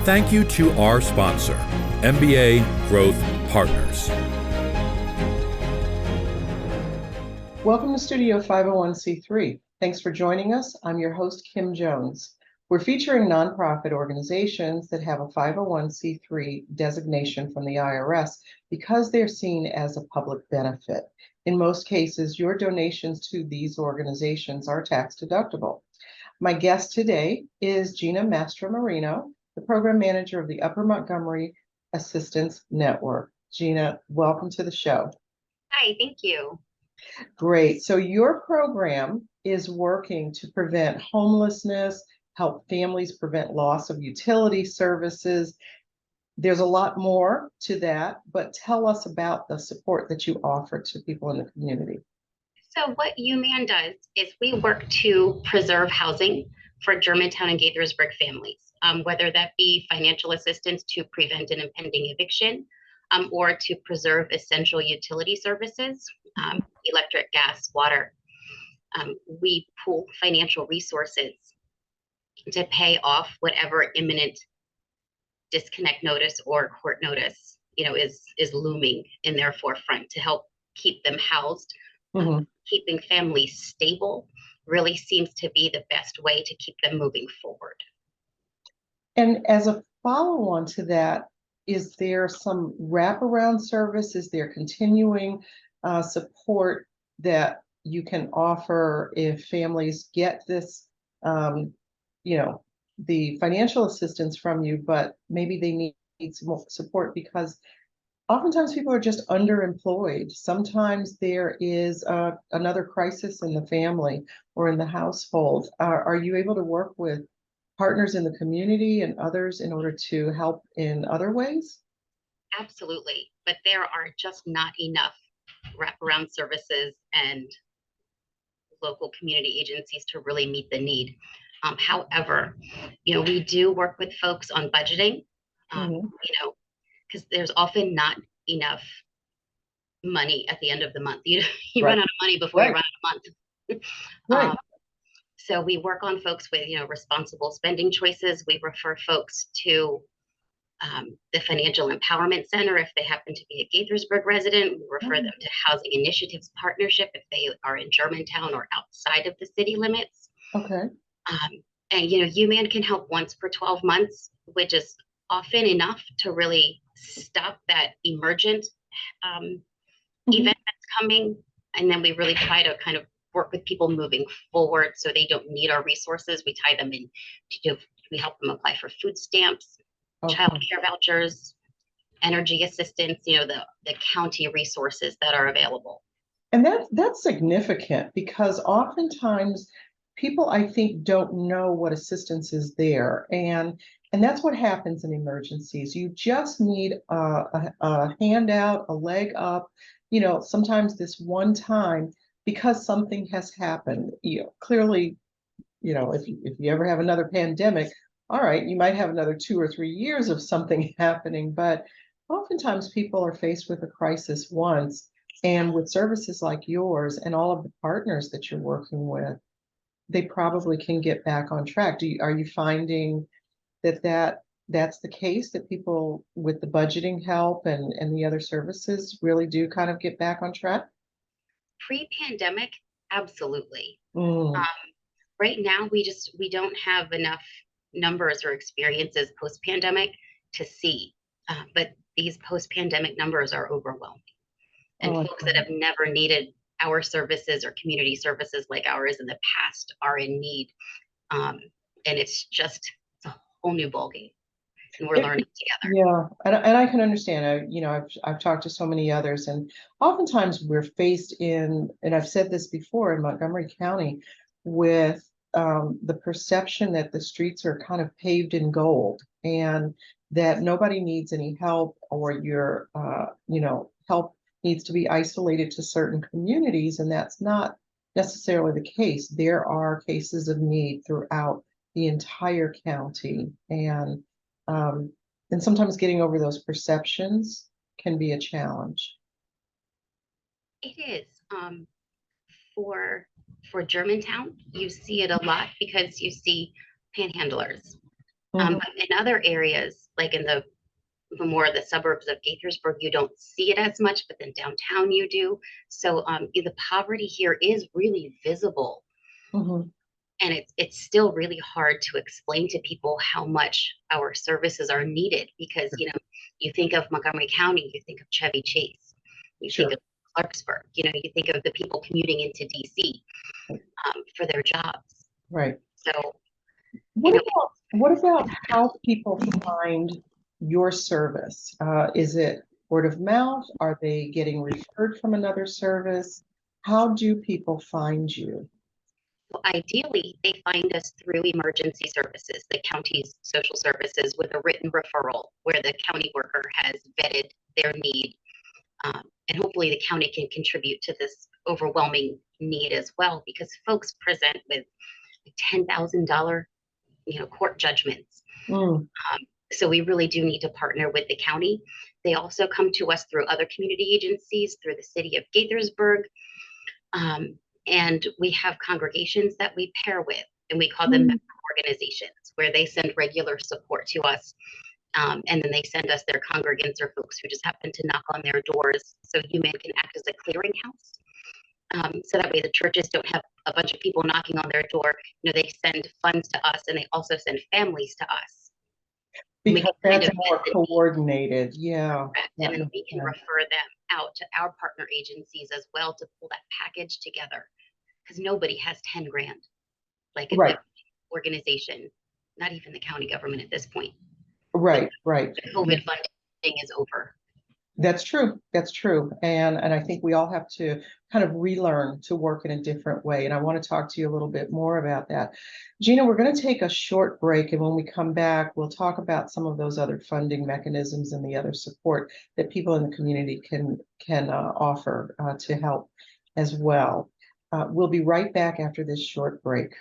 Thank you to our sponsor, MBA Growth Partners. Welcome to Studio 501c3. Thanks for joining us. I'm your host, Kim Jones. We're featuring nonprofit organizations that have a 501c3 designation from the IRS because they're seen as a public benefit. In most cases, your donations to these organizations are tax deductible. My guest today is Regina Mastromarino, the program manager of the Upper Montgomery Assistance Network. Gina, welcome to the show. Hi, thank you. Great. So your program is working to prevent homelessness, help families prevent loss of utility services. There's a lot more to that, but tell us about the support that you offer to people in the community. So what UMAN does is we work to preserve housing for Germantown and Gaithersburg families, whether that be financial assistance to prevent an impending eviction, or to preserve essential utility services, electric, gas, water. We pool financial resources to pay off whatever imminent disconnect notice or court notice, is looming in their forefront to help keep them housed. Keeping families stable really seems to be the best way to keep them moving forward. And as a follow-on to that, is there some wraparound service? Is there continuing support that you can offer if families get this, the financial assistance from you, but maybe they need some more support because oftentimes people are just underemployed. Sometimes there is another crisis in the family or in the household. Are you able to work with partners in the community and others in order to help in other ways? Absolutely, but there are just not enough wraparound services and local community agencies to really meet the need. However, we do work with folks on budgeting, because there's often not enough money at the end of the month. You run out of money before you run out of month. So we work on folks with, responsible spending choices. We refer folks to the Financial Empowerment Center if they happen to be a Gaithersburg resident. We refer them to Housing Initiatives Partnership if they are in Germantown or outside of the city limits. Okay. And, UMAN can help once per 12 months, which is often enough to really stop that emergent event that's coming. And then we really try to kind of work with people moving forward so they don't need our resources. We tie them in we help them apply for food stamps, child care vouchers, energy assistance, the county resources that are available. And that's significant because oftentimes people, I think, don't know what assistance is there. And that's what happens in emergencies. You just need a handout, a leg up, sometimes this one time because something has happened. Clearly, if you ever have another pandemic, all right, you might have another 2 or 3 years of something happening, but oftentimes people are faced with a crisis once, and with services like yours and all of the partners that you're working with, they probably can get back on track. Are you finding that's the case, that people with the budgeting help and the other services really do kind of get back on track? Pre-pandemic, absolutely. Right now, we don't have enough numbers or experiences post-pandemic to see, but these post-pandemic numbers are overwhelming. And folks that have never needed our services or community services like ours in the past are in need. And it's a whole new ballgame. And we're learning together. Yeah, and I can understand. I've talked to so many others, and oftentimes we're faced and I've said this before, in Montgomery County, with the perception that the streets are kind of paved in gold and that nobody needs any help, or your help needs to be isolated to certain communities, and that's not necessarily the case. There are cases of need throughout the entire county, and sometimes getting over those perceptions can be a challenge. It is. For Germantown, you see it a lot because you see panhandlers But in other areas, like in the more of the suburbs of Gaithersburg, you don't see it as much, but then downtown you do. So the poverty here is really visible. Mhm. And it's still really hard to explain to people how much our services are needed because, you think of Montgomery County, you think of Chevy Chase, you Sure. think of Clarksburg, you think of the people commuting into DC for their jobs. Right. So, What about how people find your service? Is it word of mouth? Are they getting referred from another service? How do people find you? ideally, they find us through emergency services, the county's social services, with a written referral where the county worker has vetted their need. And hopefully the county can contribute to this overwhelming need as well, because folks present with $10,000, court judgments. Mm, So we really do need to partner with the county. They also come to us through other community agencies, through the city of Gaithersburg. And we have congregations that we pair with, and we call them organizations, where they send regular support to us. And then they send us their congregants or folks who just happen to knock on their doors. So UMAN can act as a clearinghouse. So that way the churches don't have a bunch of people knocking on their door. They send funds to us, and they also send families to us. because that's more coordinated. Yeah. And then we can refer them out to our partner agencies as well to pull that package together, because nobody has 10 grand like a Right. organization, not even the county government at this point. Right. The COVID funding is over. That's true. That's true. And I think we all have to kind of relearn to work in a different way. And I want to talk to you a little bit more about that. Gina, we're going to take a short break. And when we come back, we'll talk about some of those other funding mechanisms and the other support that people in the community can offer to help as well. We'll be right back after this short break.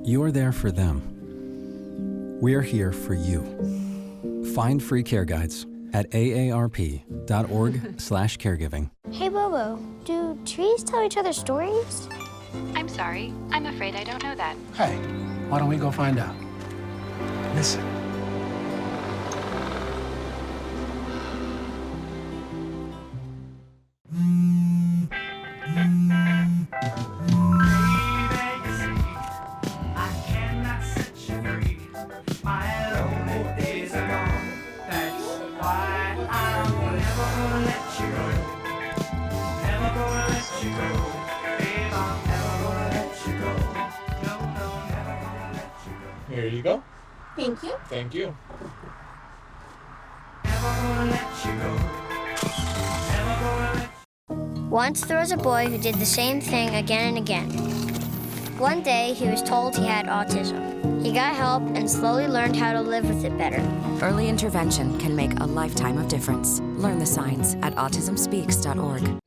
You're there for them. We're here for you. Find free care guides at aarp.org/caregiving. Hey Bobo, do trees tell each other stories? I'm sorry. I'm afraid I don't know that. Hey, why don't we go find out? Listen. Here you go. Thank you. Thank you. Once there was a boy who did the same thing again and again. One day he was told he had autism. He got help and slowly learned how to live with it better. Early intervention can make a lifetime of difference. Learn the signs at autismspeaks.org.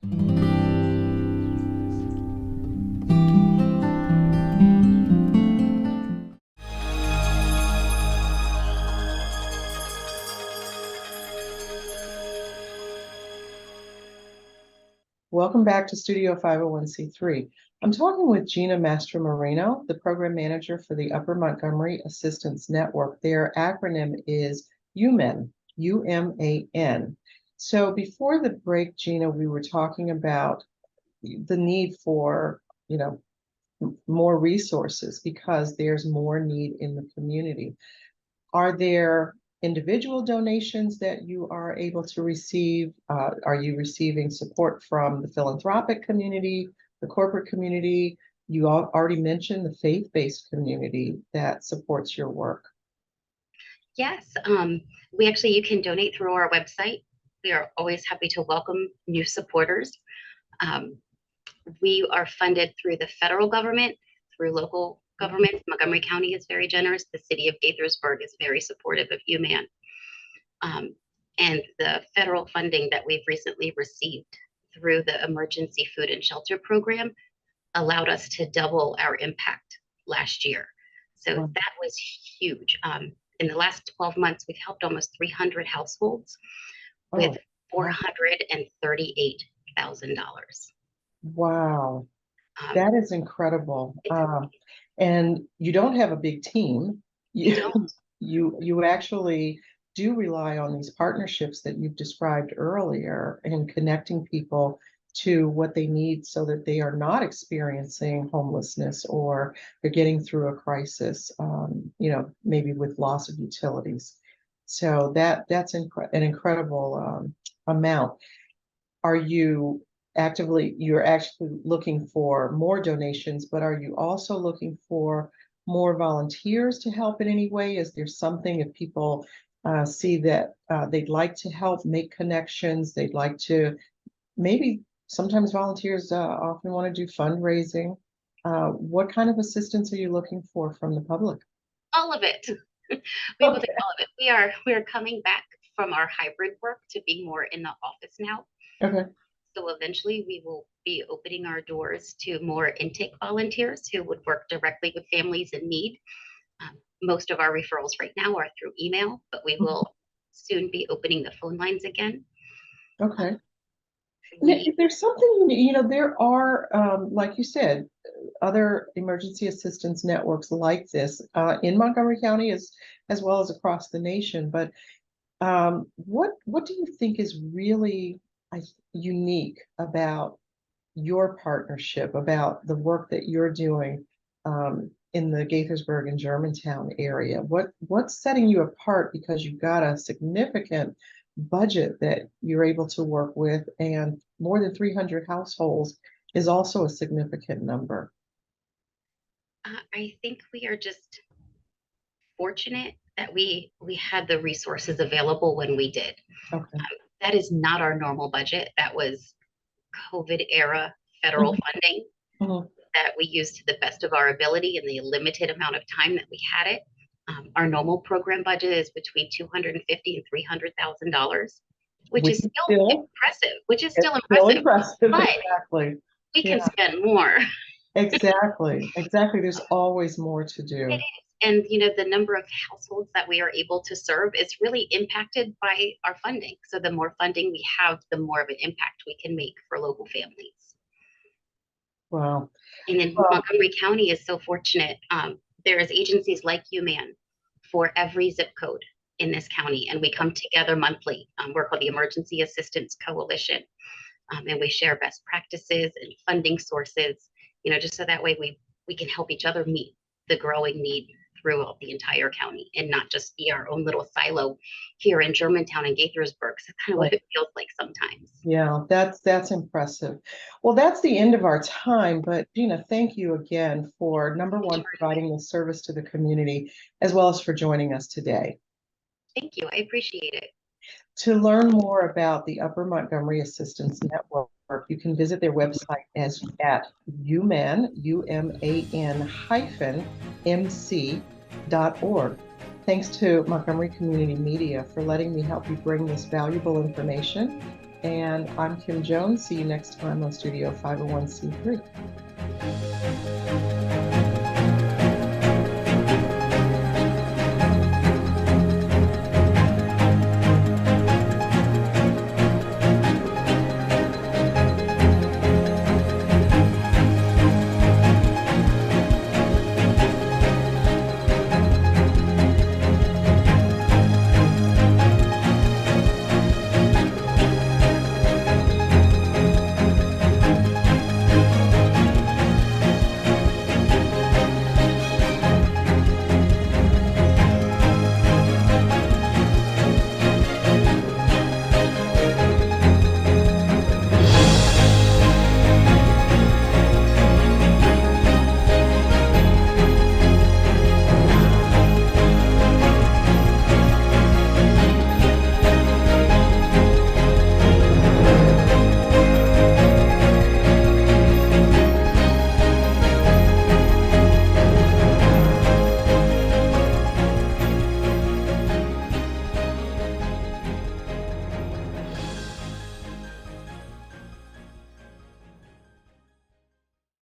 Welcome back to Studio 501c3. I'm talking with Regina Mastromarino, the program manager for the Upper Montgomery Assistance Network. Their acronym is UMAN, UMAN. So before the break, Gina, we were talking about the need for, more resources because there's more need in the community. Are there individual donations that you are able to receive? Are you receiving support from the philanthropic community, the corporate community? You already mentioned the faith-based community that supports your work. Yes, you can donate through our website. We are always happy to welcome new supporters. We are funded through the federal government, through local government. Montgomery County is very generous. The city of Gaithersburg is very supportive of UMAN. And the federal funding that we've recently received through the Emergency Food and Shelter Program allowed us to double our impact last year. So that was huge. In the last 12 months, we've helped almost 300 households with wow. $438,000. Wow, that is incredible. And you don't have a big team. We don't. You actually do rely on these partnerships that you've described earlier and connecting people to what they need so that they are not experiencing homelessness or they're getting through a crisis, maybe with loss of utilities. So that's an incredible amount. You're actually looking for more donations, but are you also looking for more volunteers to help in any way? Is there something, if people see that they'd like to help make connections, they'd like to, maybe sometimes volunteers often want to do fundraising. What kind of assistance are you looking for from the public? All of it. We will do all of it. We are coming back from our hybrid work to being more in the office now. Okay. So eventually we will be opening our doors to more intake volunteers who would work directly with families in need. Most of our referrals right now are through email, but we will soon be opening the phone lines again. Okay. If there's something, there are, like you said, other emergency assistance networks like this in Montgomery County as well as across the nation. But what do you think is really unique about your partnership, about the work that you're doing in the Gaithersburg and Germantown area? What's setting you apart, because you've got a significant budget that you're able to work with, and more than 300 households is also a significant number? I think we are just fortunate that we had the resources available when we did. Okay. That is not our normal budget. That was COVID era federal funding that we used to the best of our ability in the limited amount of time that we had it. Our normal program budget is between $250,000 and $300,000, which is still impressive. But exactly. We can spend more. Exactly. There's always more to do. It is. And the number of households that we are able to serve is really impacted by our funding. So the more funding we have, the more of an impact we can make for local families. Wow. And then Montgomery County is so fortunate. There is agencies like UMAN for every zip code in this county, and we come together monthly. We're called the Emergency Assistance Coalition, and we share best practices and funding sources, just so that way we can help each other meet the growing need throughout the entire county and not just be our own little silo here in Germantown and Gaithersburg. So kind of what it feels like sometimes. Yeah, that's impressive. Well, that's the end of our time, but Gina, thank you again for, number one, providing this service to the community, as well as for joining us today. Thank you. I appreciate it. To learn more about the Upper Montgomery Assistance Network, you can visit their website at UMAN, UMAN-MC.org. Thanks to Montgomery Community Media for letting me help you bring this valuable information. And I'm Kim Jones. See you next time on Studio 501c3.